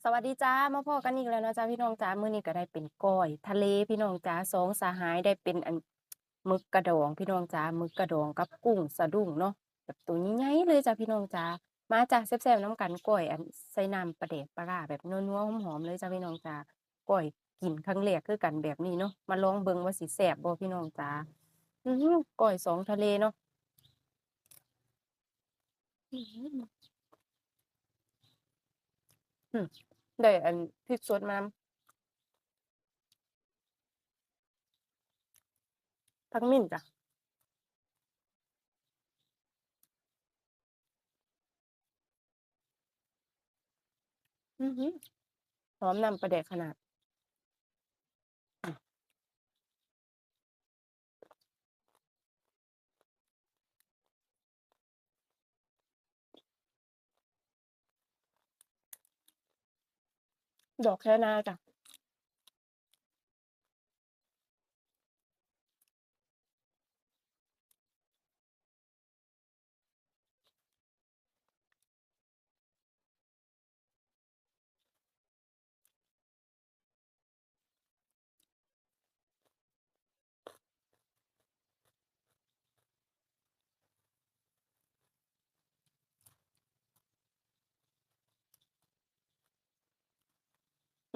สวัสดีจ้ามาพอกันอีกแล้วเนาะจ้าพี่น้องจ้ามื้อนี้ก็ได้เป็นก้อยทะเลพี่น้องจ้าสองสหายได้เป็นอันหมึกกระดองพี่น้องจ้าหมึกกระดองกับกุ้งสะดุ้งเนาะแบบตัวใหญ่ๆเลยจ้าพี่น้องจ้ามาจ้าแซ่บๆน้ำกันก้อยอันใส่น้ำปลาแดกปลาร้าแบบนัวๆหอมๆเลยจ้าพี่น้องจ้าก้อยกินครั้งแรกคือกันแบบนี้เนาะมาลองเบิ่งว่าสิแซ่บบ่พี่น้องจ้าก้อยสองทะเลเนาะอื้อฮืออืมได้อันพริกสดมานำผักมิ้นจ้ะอือฮึหอมน้ำปลาแดกขนาด ดอกแคนาจ้ะ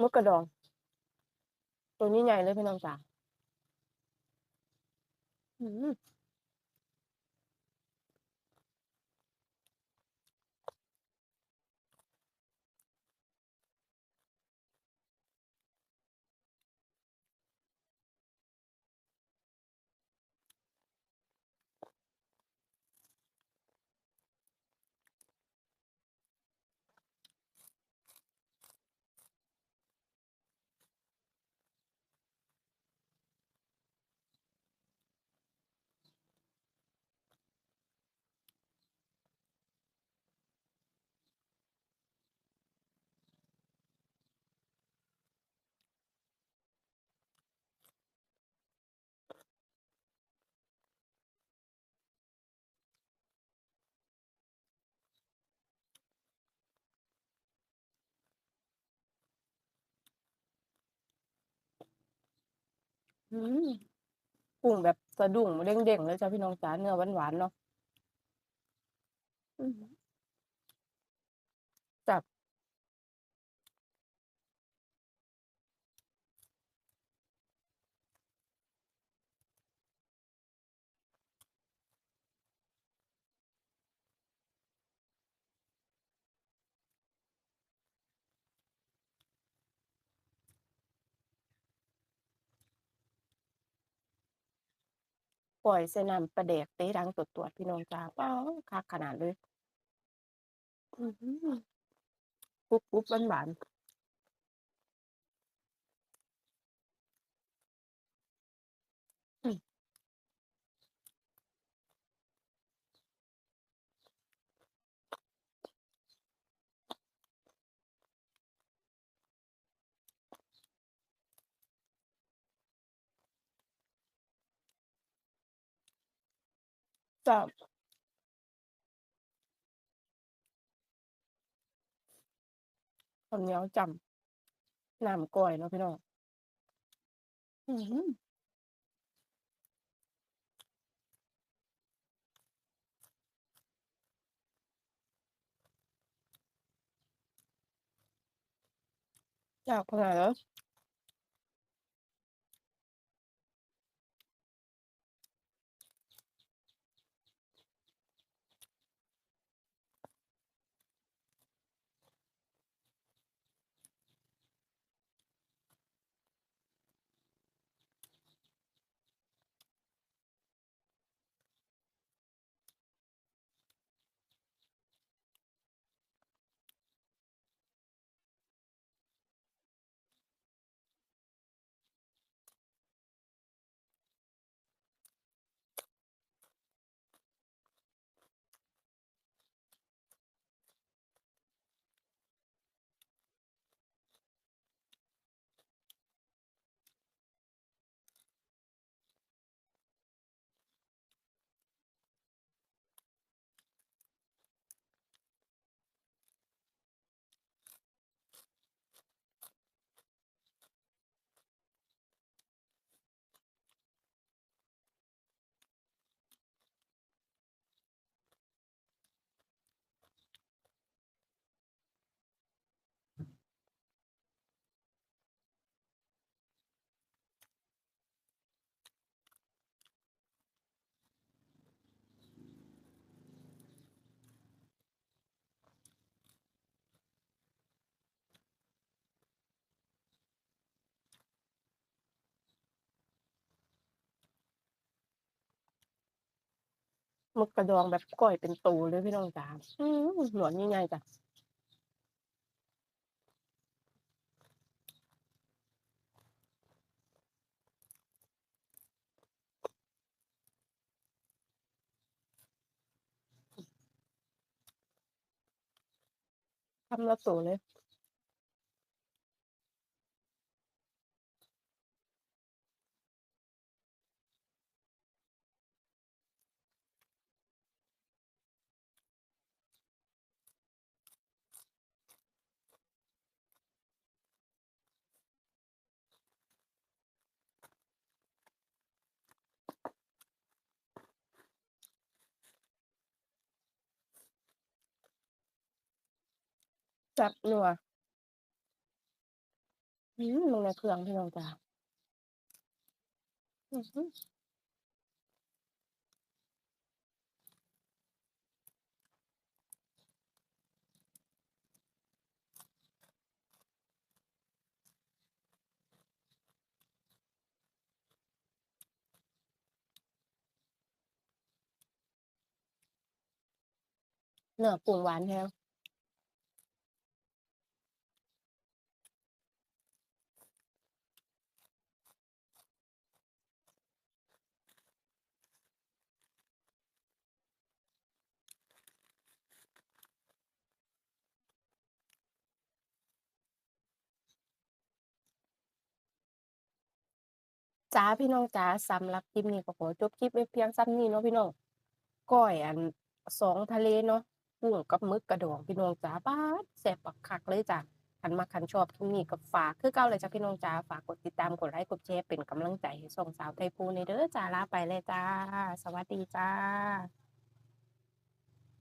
มะกระดองตัวนี้ใหญ่เลยพี่น้องจ๋าอืมอืมกุ้งแบบสะดุ้งเด้งๆเลยจ้ะพี่น้องจ๋าเนื้อหวานๆเนาะอืมจับปล่อยใส่น้ำปลาแดกเต๊ดังตวดๆพี่น้องจ๋าป๊าดคักขนาดเลยอื้อฮือกรุบๆหวานๆจับข้าวเหนียวจ้ำน้ำก้อยเนาะพี่น้องอื้อฮือจับขนาดเลย หมึกกระดองแบบก้อยเป็นโตเลยพี่น้องจ๋าหนวดใหญ่ๆจ้ะคำละโตเลยแซ่บนัวลงในเครื่องพี่น้องจ๋าอื้อฮือเนื้อปูหวานแฮงจ้าพี่น้องจ๋าสำหรับคลิปนี้ก็ขอจบคลิปไว้เพียงส่ำนี้เนาะพี่น้องก้อยสองทะเลเนาะกุ้งกับหมึกกระดองพี่น้องจ๋าป๊าดแซ่บบักคักเลยจ้ะคันมักคันชอบคลิปนี้ก็ฝากคือเก่าเลยจ้ะพี่น้องจ๋าฝากกดติดตามกดไลก์กดแชร์เป็นกำลังใจให้ช่องสาวไทยพูในเด้อจ้าลาไปเลยจ้าสวัสดีจ้า